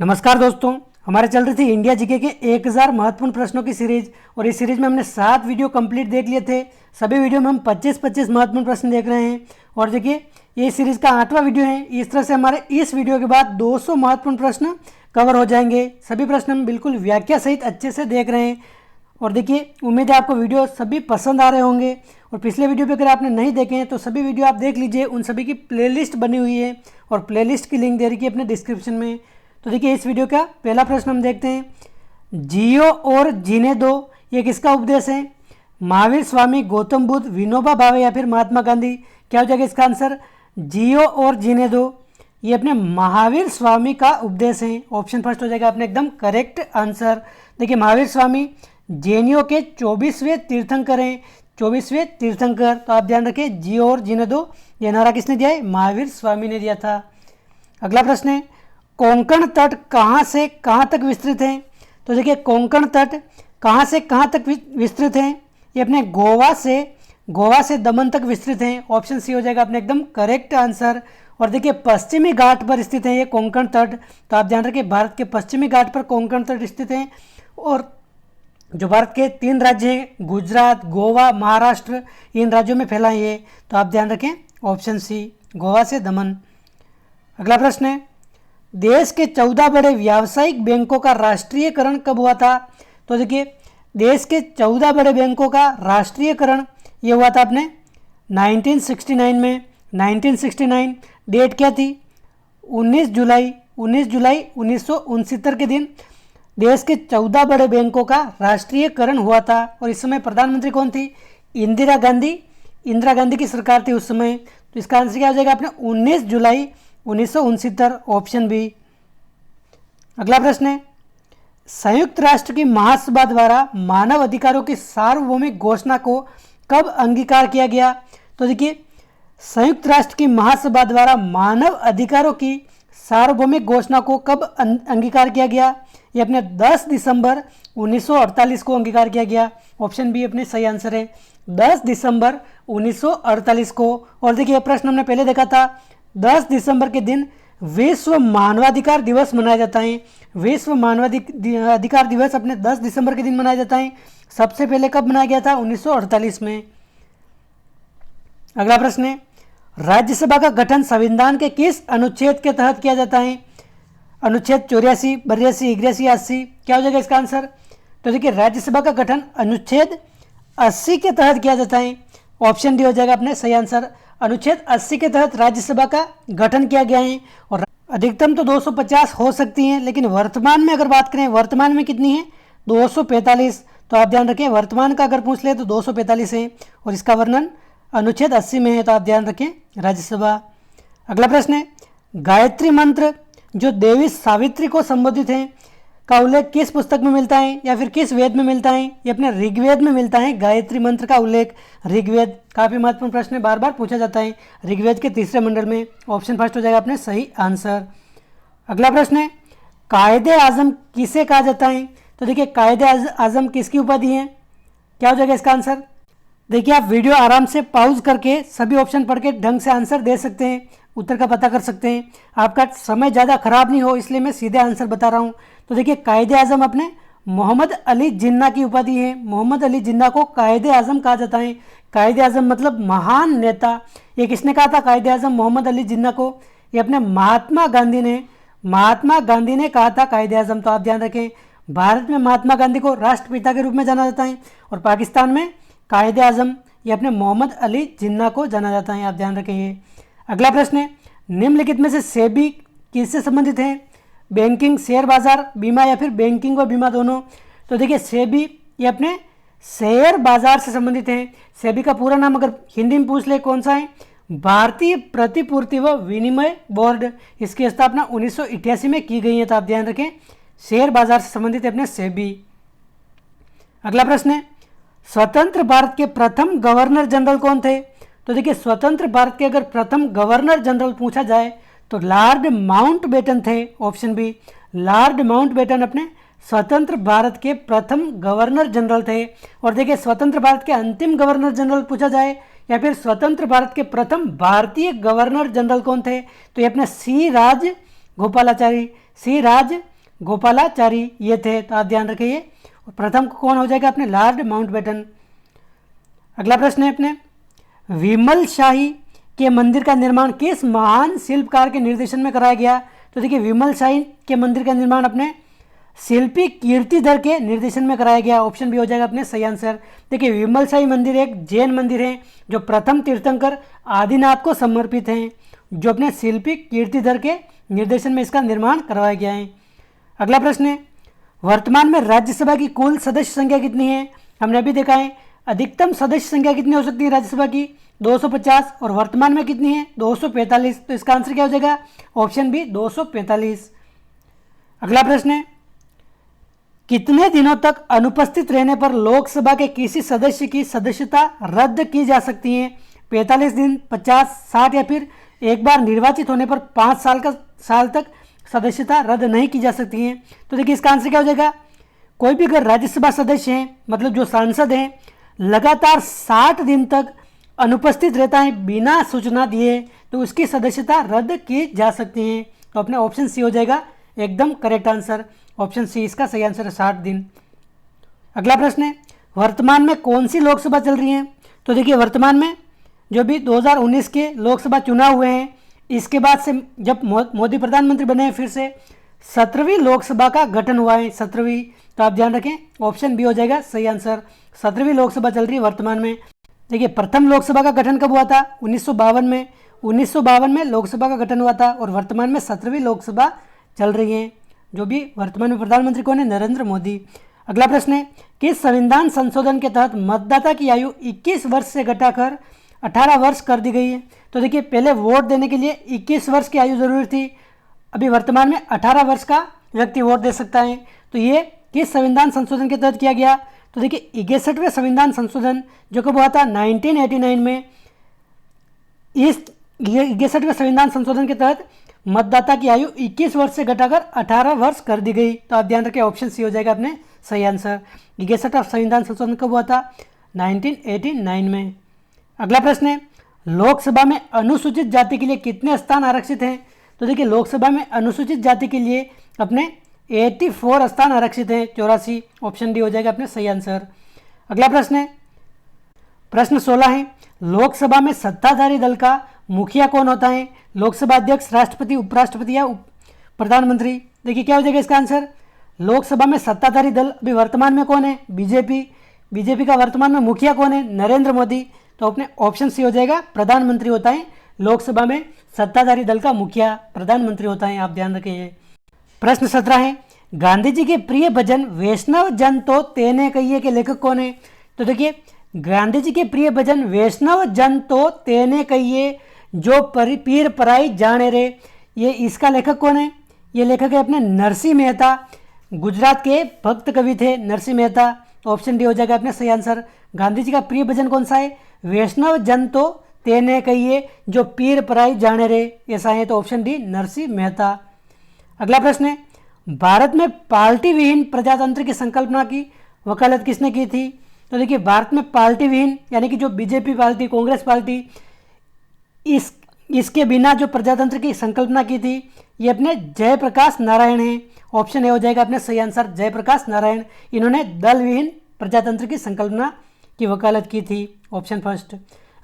नमस्कार दोस्तों, हमारे चल रही थी इंडिया जीके के 1000 महत्वपूर्ण प्रश्नों की सीरीज। और इस सीरीज में हमने 7 वीडियो कंप्लीट देख लिए थे। सभी वीडियो में हम 25-25 महत्वपूर्ण प्रश्न देख रहे हैं। और देखिए, ये सीरीज का 8वां वीडियो है। इस तरह से हमारे इस वीडियो के बाद 200 महत्वपूर्ण प्रश्न कवर हो जाएंगे। सभी प्रश्न हम बिल्कुल व्याख्या सहित अच्छे से देख रहे हैं। और देखिए, उम्मीद है आपको वीडियो सभी पसंद आ रहे होंगे। और पिछले वीडियो पे अगर आपने नहीं देखे हैं तो सभी वीडियो आप देख लीजिए, उन सभी की प्लेलिस्ट बनी हुई है और प्लेलिस्ट की लिंक दे रखी है अपने डिस्क्रिप्शन में। तो देखिए, इस वीडियो का पहला प्रश्न हम देखते हैं, जियो और जीने दो, ये किसका उपदेश है? महावीर स्वामी, गौतम बुद्ध, विनोबा भावे या फिर महात्मा गांधी? क्या हो जाएगा इसका आंसर? जियो और जीने दो, ये अपने महावीर स्वामी का उपदेश है। ऑप्शन फर्स्ट हो जाएगा अपने एकदम करेक्ट आंसर। देखिए, महावीर स्वामी जैनियों के 24वें तीर्थंकर हैं, 24वें तीर्थंकर। तो आप ध्यान रखें, जियो और जीने दो, ये नारा किसने दिया है? महावीर स्वामी ने दिया था। अगला प्रश्न है, कोंकण तट कहाँ से कहाँ तक विस्तृत है? तो देखिए, कोंकण तट कहाँ से कहाँ तक विस्तृत है? ये अपने गोवा से दमन तक विस्तृत है। ऑप्शन सी हो जाएगा अपने एकदम करेक्ट आंसर। और देखिए, पश्चिमी घाट पर स्थित है ये कोंकण तट। तो आप ध्यान रखिए, भारत के पश्चिमी घाट पर कोंकण तट स्थित है। और जो भारत के 3 राज्य हैं, गुजरात, गोवा, महाराष्ट्र, इन राज्यों में फैला है ये। तो आप ध्यान रखें, ऑप्शन सी, गोवा से दमन। अगला प्रश्न है, देश के 14 बड़े व्यावसायिक बैंकों का राष्ट्रीयकरण कब हुआ था? तो देखिए, देश के 14 बड़े बैंकों का राष्ट्रीयकरण ये हुआ था अपने 1969 में। 1969 डेट क्या थी? 19 जुलाई 1969 के दिन देश के 14 बड़े बैंकों का राष्ट्रीयकरण हुआ था। और इस समय प्रधानमंत्री कौन थी? इंदिरा गांधी की सरकार थी उस समय। तो इसका आंसर क्या हो जाएगा अपने 19 जुलाई 1969, ऑप्शन बी। अगला प्रश्न है, संयुक्त राष्ट्र की महासभा द्वारा मानव अधिकारों की सार्वभौमिक घोषणा को कब अंगीकार किया गया? तो देखिए, संयुक्त राष्ट्र की महासभा द्वारा मानव अधिकारों की सार्वभौमिक घोषणा को कब अंगीकार किया गया? ये अपने 10 दिसंबर 1948 को अंगीकार किया गया। ऑप्शन बी अपने सही आंसर है, 10 दिसंबर 1948 को। और देखिए, प्रश्न हमने पहले देखा था, 10 दिसंबर के दिन विश्व मानवाधिकार दिवस मनाया जाता है। विश्व मानवाधिकार दिवस अपने 10 दिसंबर के दिन मनाया जाता है। सबसे पहले कब मनाया गया था? 1948 में। अगला प्रश्न है, राज्यसभा का गठन संविधान के किस अनुच्छेद के तहत किया जाता है? अनुच्छेद 84, 82, 81, 80? क्या हो जाएगा इसका आंसर? तो देखिए, राज्यसभा का गठन अनुच्छेद 80 के तहत किया जाता है। ऑप्शन डी हो जाएगा अपने सही आंसर। अनुच्छेद 80 के तहत राज्यसभा का गठन किया गया है। और अधिकतम तो 250 हो सकती हैं, लेकिन वर्तमान में अगर बात करें, वर्तमान में कितनी है? 245। तो आप ध्यान रखें, वर्तमान का अगर पूछ ले तो 245 है और इसका वर्णन अनुच्छेद 80 में है। तो आप ध्यान रखें, राज्यसभा। अगला प्रश्न है, गायत्री मंत्र जो देवी सावित्री को संबोधित है का उल्लेख किस पुस्तक में मिलता है या फिर किस वेद में मिलता है? ये अपने ऋग्वेद में मिलता है। गायत्री मंत्र का उल्लेख ऋग्वेद, काफी महत्वपूर्ण प्रश्न है, बार बार पूछा जाता है, ऋग्वेद के 3रे मंडल में। ऑप्शन फर्स्ट हो जाएगा अपने सही आंसर। अगला प्रश्न है, कायदे आजम किसे कहा जाता है? तो देखिए, कायदे आजम किसकी उपाधि है? क्या हो जाएगा इसका आंसर? देखिए, आप वीडियो आराम से पॉज करके सभी ऑप्शन पढ़ के ढंग से आंसर दे सकते हैं, उत्तर का पता कर सकते हैं। आपका समय ज़्यादा खराब नहीं हो, इसलिए मैं सीधे आंसर बता रहा हूँ। तो देखिए, कायदे आजम अपने मोहम्मद अली जिन्ना की उपाधि है। मोहम्मद अली जिन्ना को कायदे आजम कहा जाता है। कायदे आजम मतलब महान नेता। ये किसने कहा था कायदे आजम मोहम्मद अली जिन्ना को? ये अपने महात्मा गांधी ने कहा था कायदे आजम। तो आप ध्यान रखें, भारत में महात्मा गांधी को राष्ट्रपिता के रूप में जाना जाता है और पाकिस्तान में कायदे आजम, ये अपने मोहम्मद अली जिन्ना को जाना जाता है। आप ध्यान रखें ये। अगला प्रश्न है, निम्नलिखित में से सेबी किससे संबंधित है? बैंकिंग, शेयर बाजार, बीमा या फिर बैंकिंग व बीमा दोनों? तो देखिए, सेबी ये अपने शेयर बाजार से संबंधित है। सेबी का पूरा नाम अगर हिंदी में पूछ ले कौन सा है? भारतीय प्रतिपूर्ति व विनिमय बोर्ड। इसकी स्थापना 1988 में की गई है। तो आप ध्यान रखें, शेयर बाजार से संबंधित है अपने सेबी। अगला प्रश्न है, स्वतंत्र भारत के प्रथम गवर्नर जनरल कौन थे? तो देखिए, स्वतंत्र भारत के अगर प्रथम गवर्नर जनरल पूछा जाए तो लॉर्ड माउंटबेटन थे। ऑप्शन बी, लॉर्ड माउंटबेटन अपने स्वतंत्र भारत के प्रथम गवर्नर जनरल थे। और देखिए, स्वतंत्र भारत के अंतिम गवर्नर जनरल पूछा जाए या फिर स्वतंत्र भारत के प्रथम भारतीय गवर्नर जनरल कौन थे? तो ये अपने सी राज गोपालाचारी, सी राज गोपालाचारी ये थे। तो आप ध्यान रखिए प्रथम कौन हो जाएगा अपने लॉर्ड माउंटबेटन। अगला प्रश्न है अपने विमल शाही के मंदिर का निर्माण किस महान शिल्पकार के निर्देशन में कराया गया। तो देखिए विमल शाही के मंदिर का निर्माण अपने शिल्पी कीर्तिधर के निर्देशन में कराया गया। ऑप्शन बी हो जाएगा अपने सही आंसर। देखिए विमल शाही मंदिर एक जैन मंदिर है जो प्रथम तीर्थंकर आदिनाथ को समर्पित हैं, जो अपने शिल्पी कीर्तिधर के निर्देशन में इसका निर्माण करवाया गया है। अगला प्रश्न है वर्तमान में राज्यसभा की कुल सदस्य संख्या कितनी है। हमने अभी देखा है अधिकतम सदस्य संख्या कितनी हो सकती है राज्यसभा की 250 और वर्तमान में कितनी है 245। तो इसका आंसर क्या हो जाएगा ऑप्शन बी 245। अगला प्रश्न है कितने दिनों तक अनुपस्थित रहने पर लोकसभा के किसी सदस्य की सदस्यता रद्द की जा सकती है। 45 दिन, 50, 60 या फिर एक बार निर्वाचित होने पर 5 साल तक सदस्यता रद्द नहीं की जा सकती है। तो देखिए इसका आंसर क्या हो जाएगा कोई भी अगर राज्यसभा सदस्य हैं मतलब जो सांसद हैं लगातार 60 दिन तक अनुपस्थित रहता है बिना सूचना दिए तो उसकी सदस्यता रद्द की जा सकती है। तो अपने ऑप्शन सी हो जाएगा एकदम करेक्ट आंसर। ऑप्शन सी इसका सही आंसर है 60 दिन। अगला प्रश्न है वर्तमान में कौन सी लोकसभा चल रही है। तो देखिए वर्तमान में जो भी 2019 के लोकसभा चुनाव हुए हैं इसके बाद से जब मोदी प्रधानमंत्री बने हैं फिर से 17वीं लोकसभा का गठन हुआ है 17वीं। तो आप ध्यान रखें ऑप्शन बी हो जाएगा सही आंसर। 17वीं लोकसभा चल रही है वर्तमान में। देखिए प्रथम लोकसभा का गठन कब हुआ था 1952 में। 1952 में लोकसभा का गठन हुआ था और वर्तमान में 17वीं लोकसभा चल रही है। जो भी वर्तमान में प्रधानमंत्री कौन है नरेंद्र मोदी। अगला प्रश्न है किस संविधान संशोधन के तहत मतदाता की आयु 21 वर्ष से घटाकर 18 वर्ष कर दी गई है। तो देखिए पहले वोट देने के लिए 21 वर्ष की आयु जरूरी थी, अभी वर्तमान में 18 वर्ष का व्यक्ति वोट दे सकता है। तो ये किस संविधान संशोधन के तहत किया गया। तो देखिए 61वें संविधान संशोधन जो कब हुआ था 1989 में। इस 61वें संविधान संशोधन के तहत मतदाता की आयु 21 वर्ष से घटाकर 18 वर्ष कर दी गई। तो आप ध्यान रखें ऑप्शन सी हो जाएगा अपने सही आंसर। 61वां संविधान संशोधन कब हुआ था 1989 में। अगला प्रश्न है लोकसभा में अनुसूचित जाति के लिए कितने स्थान आरक्षित हैं। तो देखिए लोकसभा में अनुसूचित जाति के लिए अपने 84 स्थान आरक्षित हैं 84। ऑप्शन डी हो जाएगा अपने सही आंसर। अगला प्रश्न है प्रश्न 16 है लोकसभा में सत्ताधारी दल का मुखिया कौन होता है। लोकसभा अध्यक्ष, राष्ट्रपति, उपराष्ट्रपति या प्रधानमंत्री। देखिए क्या हो जाएगा इसका आंसर लोकसभा में सत्ताधारी दल अभी वर्तमान में कौन है बीजेपी। बीजेपी का वर्तमान में मुखिया कौन है नरेंद्र मोदी। तो अपने ऑप्शन सी हो जाएगा प्रधानमंत्री होता है लोकसभा में सत्ताधारी दल का मुखिया प्रधानमंत्री होता है। आप ध्यान रखिए। प्रश्न 17 है गांधी जी के प्रिय भजन वैष्णव जन तो तेने कहिए के लेखक कौन है। तो देखिए गांधी जी के प्रिय भजन वैष्णव जन तो तेने कहिए जो पीर पराई जाने रे, ये इसका लेखक कौन है। ये लेखक है अपने नरसिंह मेहता। गुजरात के भक्त कवि थे नरसिंह मेहता। तो ऑप्शन डी हो जाएगा अपने सही आंसर। गांधी जी का प्रिय भजन कौन सा है वैष्णव जन तो तेने कहिए जो पीर पराई जाने रे, ऐसा है। तो ऑप्शन डी नरसिंह मेहता। अगला प्रश्न है भारत में पार्टी विहीन प्रजातंत्र की संकल्पना की वकालत किसने की थी। तो देखिए भारत में पार्टी विहीन यानी कि जो बीजेपी पार्टी, कांग्रेस पार्टी, इसके बिना जो प्रजातंत्र की संकल्पना की थी ये अपने जयप्रकाश नारायण हैं। ऑप्शन ए हो जाएगा अपने सही आंसर जयप्रकाश नारायण। इन्होंने दल विहीन प्रजातंत्र की संकल्पना की वकालत की थी। Option first.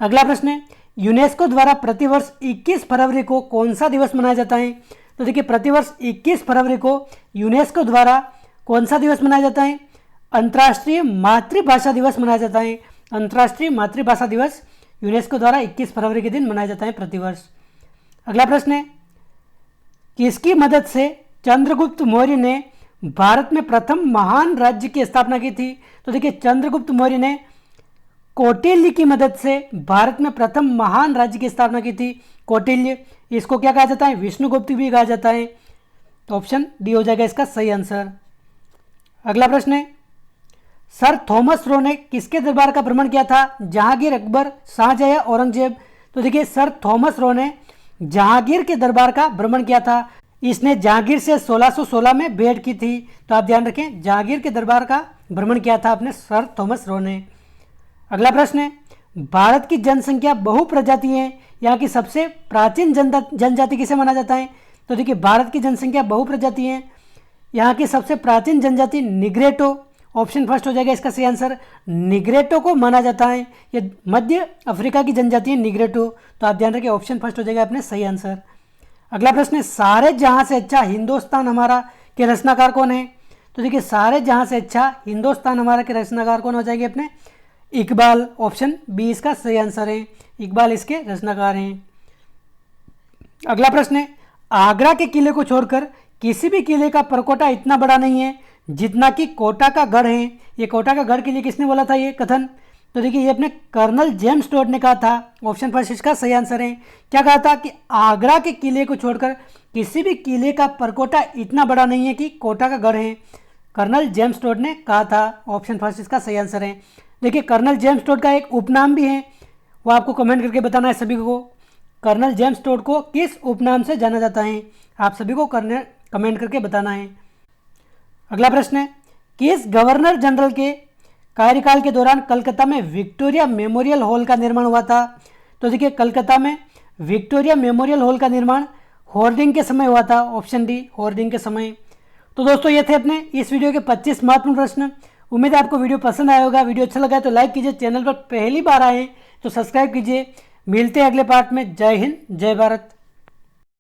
अगला प्रश्न है यूनेस्को द्वारा प्रतिवर्ष 21 फरवरी को कौन सा दिवस मनाया जाता है। तो देखिए प्रतिवर्ष 21 फरवरी को यूनेस्को द्वारा कौन सा दिवस मनाया जाता है अंतर्राष्ट्रीय मातृभाषा दिवस मनाया जाता है। अंतर्राष्ट्रीय मातृभाषा दिवस यूनेस्को द्वारा 21 फरवरी के दिन मनाया जाता है प्रतिवर्ष। अगला प्रश्न है किसकी मदद से चंद्रगुप्त मौर्य ने भारत में प्रथम महान राज्य की स्थापना की थी। तो देखिए चंद्रगुप्त मौर्य ने कौटिल्य की मदद से भारत में प्रथम महान राज्य की स्थापना की थी। कौटिल्य, इसको क्या कहा जाता है विष्णुगुप्त भी कहा जाता है। तो ऑप्शन डी हो जाएगा इसका सही आंसर। अगला प्रश्न है सर थॉमस रो ने किसके दरबार का भ्रमण किया था जहांगीर, अकबर, शाहजहां या औरंगजेब। तो देखिए सर थॉमस रो ने जहांगीर के दरबार का भ्रमण किया था। इसने जहांगीर से 1616 में भेंट की थी। तो आप ध्यान रखें जहांगीर के दरबार का भ्रमण किया था अपने सर थॉमस रो ने। अगला प्रश्न है भारत की जनसंख्या बहुप्रजातीय है, यहाँ की सबसे प्राचीन जनजाति किसे माना जाता है। तो देखिए भारत की जनसंख्या बहुप्रजातीय है। यहाँ की सबसे प्राचीन जनजाति निग्रेटो, ऑप्शन फर्स्ट हो जाएगा इसका सही आंसर। निग्रेटो को माना जाता है, ये मध्य अफ्रीका की जनजाति है निग्रेटो, तो आप ध्यान रखिए ऑप्शन फर्स्ट हो जाएगा अपने सही आंसर। अगला प्रश्न है सारे जहां से अच्छा हिंदुस्तान हमारा के रचनाकार कौन है? तो देखिए सारे जहां से अच्छा हिंदुस्तान हमारा के रचनाकार कौन हो जाएंगे अपने? इकबाल, ऑप्शन बी इसका सही आंसर है। इकबाल इसके रचनाकार हैं। अगला प्रश्न है आगरा के किले को छोड़कर किसी भी किले का परकोटा इतना बड़ा नहीं है जितना कि कोटा का गढ़ है। ये कोटा का गढ़ के लिए किसने बोला था ये कथन? तो देखिए ये अपने कर्नल जेम्स टोड ने कहा था, ऑप्शन फर्स्ट इसका सही आंसर है। क्या कहा था कि आगरा के किले को छोड़कर किसी भी किले का परकोटा इतना बड़ा नहीं है कि कोटा का गढ़ है। कर्नल जेम्स टोड ने कहा था, ऑप्शन फर्स्ट इसका सही आंसर है। देखिए कर्नल जेम्स टोड का एक उपनाम भी है, वो आपको कमेंट करके बताना है सभी को। कर्नल जेम्स टोड को किस उपनाम से जाना जाता है? आप सभी को कमेंट करके बताना है। अगला प्रश्न है किस गवर्नर जनरल के कार्यकाल के दौरान कलकत्ता में विक्टोरिया मेमोरियल हॉल का निर्माण हुआ था? तो देखिए कलकत्ता में विक्टोरिया मेमोरियल हॉल का निर्माण होर्डिंग के समय हुआ था, ऑप्शन डी होर्डिंग के समय। तो दोस्तों ये थे अपने इस वीडियो के 25 महत्वपूर्ण प्रश्न। उम्मीद है आपको वीडियो पसंद आया होगा। वीडियो अच्छा लगा है तो लाइक कीजिए, चैनल पर पहली बार आए तो सब्सक्राइब कीजिए। मिलते हैं अगले पार्ट में। जय हिंद, जय भारत।